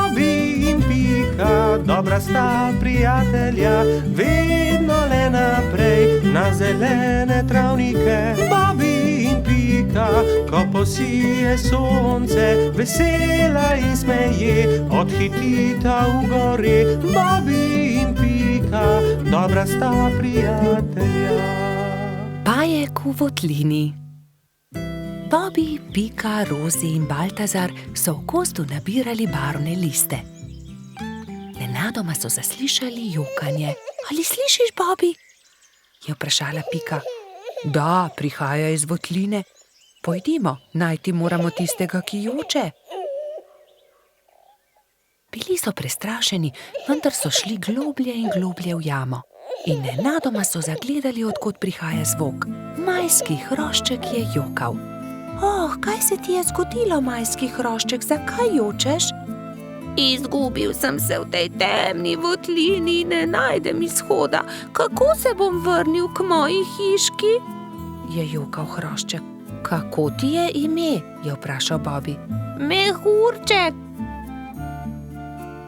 Bobby in Pika, dobra sta prijatelja, vedno le naprej na zelene travnike. Bobby in Pika, ko posije sonce, vesela in smeje, odhitita v gori. Bobby in Pika, dobra sta prijatelja. Pajek v votlini. Bobby, Pika, Rozi in Baltazar so v gozdu nabirali barvne liste. Nenadoma so zaslišali jokanje. Ali slišiš, Bobby? Je vprašala Pika. Da, prihaja iz votline. Pojdimo, najti moramo tistega, ki joče. Bili so prestrašeni, vendar so šli globlje in globlje v jamo. In nenadoma so zagledali, od kod prihaja zvok. Majski hrošček je jokal. Oh, kaj se ti je zgodilo, majski hrošček, zakaj jočeš? Izgubil sem se v tej temni votlini in ne najdem izhoda. Kako se bom vrnil k moji hiški? Je jokal hrošček. Kako ti je ime? Je vprašal Bobby. Mehurček.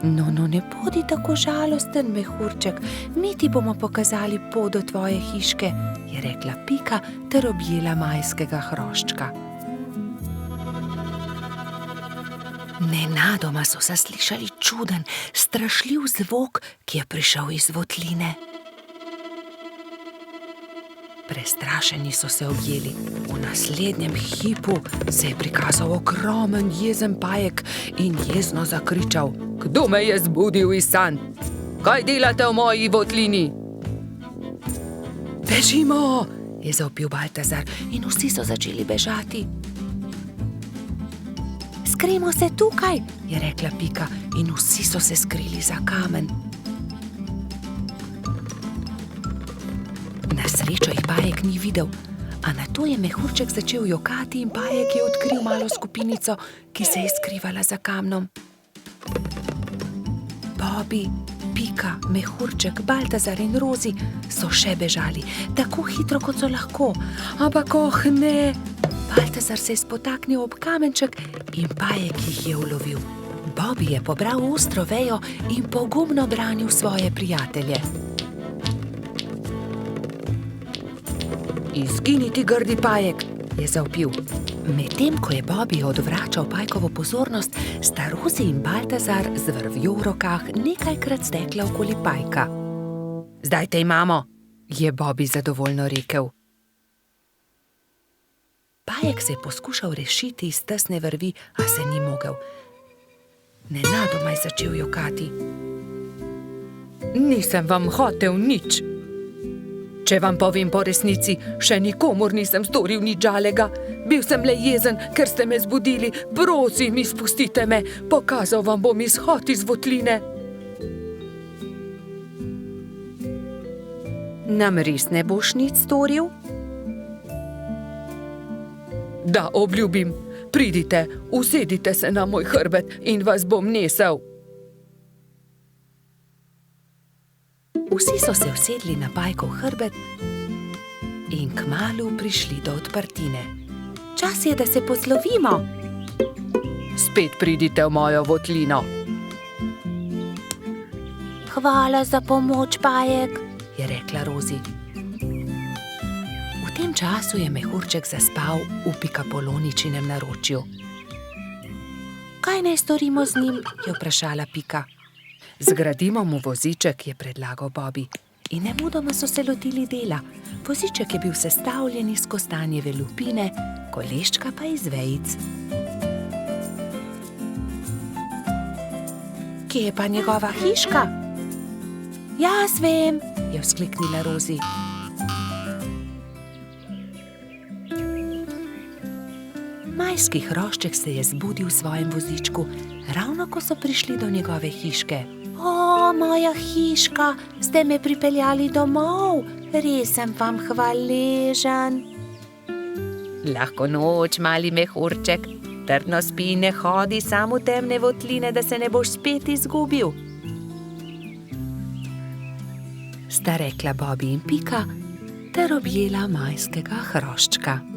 No, ne bodi tako žalosten, mehurček. Mi ti bomo pokazali pot do tvoje hiške, je rekla Pika ter objela majskega hroščka. Nenadoma so zaslišali čuden, strašljiv zvok, ki je prišel iz votline. Prestrašeni so se objeli. V naslednjem hipu se je prikazal ogromen jezen pajek in jezno zakričal. Kdo me je zbudil iz sanj? Kaj delate v moji votlini? Bežimo, je zavpil Baltazar in vsi so začeli bežati. Skrijmo se tukaj, je rekla Pika in vsi so se skrili za kamen. Na srečo jih pajek ni videl, a nato je mehurček začel jokati in pajek je odkril malo skupinico, ki se je skrivala za kamnom. Bobby, Pika, mehurček, Baltazar in Rozi so še bežali, tako hitro, kot so lahko. Ampak ne! Baltazar se je spotaknil ob kamenček in pajek jih je ulovil. Bobby je pobral ostro vejo in pogumno branil svoje prijatelje. Izginiti, grdi pajek, je zavpil. Medtem ko je Bobby odvračal pajkovo pozornost, sta Rozi in Baltazar z vrvjo v rokah nekajkrat stekla okoli pajka. Zdaj te imamo, je Bobby zadovoljno rekel. Pajek se je poskušal rešiti iz tesne vrvi, a se ni mogel. Nenadoma je začel jokati. Nisem vam hotel nič. Če vam povem po resnici, še nikomur nisem storil nič žalega. Bil sem le jezen, ker ste me zbudili. Prosim, izpustite me, pokazal vam bom izhod iz votline. Nam res ne boš nič storil? Da, obljubim. Pridite, usedite se na moj hrbet in vas bom nesel. Vsi so se usedli na pajkov hrbet in kmalu prišli do odprtine. Čas je, da se poslovimo. Spet pridite v mojo votlino. Hvala za pomoč, pajek, je rekla Rozi. V tem času je mehurček zaspal v Pikapoloničinem naročju. Kaj naj storimo z njim, je vprašala Pika. Zgradimo mu voziček, je predlagal Bobby. In nemudoma so se lotili dela. Voziček je bil sestavljen iz kostanjeve lupine, koleščka pa iz vejic. Kje je pa njegova hiška? Jaz vem, je vzkliknila Rozi. Majski hrošček se je zbudil v svojem vozičku, ravno ko so prišli do njegove hiške. O, moja hiška, ste me pripeljali domov, res sem vam hvaležen. Lahko noč, mali mehurček, trdno spi in ne hodi samo v temne votline, da se ne boš spet izgubil. Sta rekla Bobby in Pika ter objela majskega hroščka.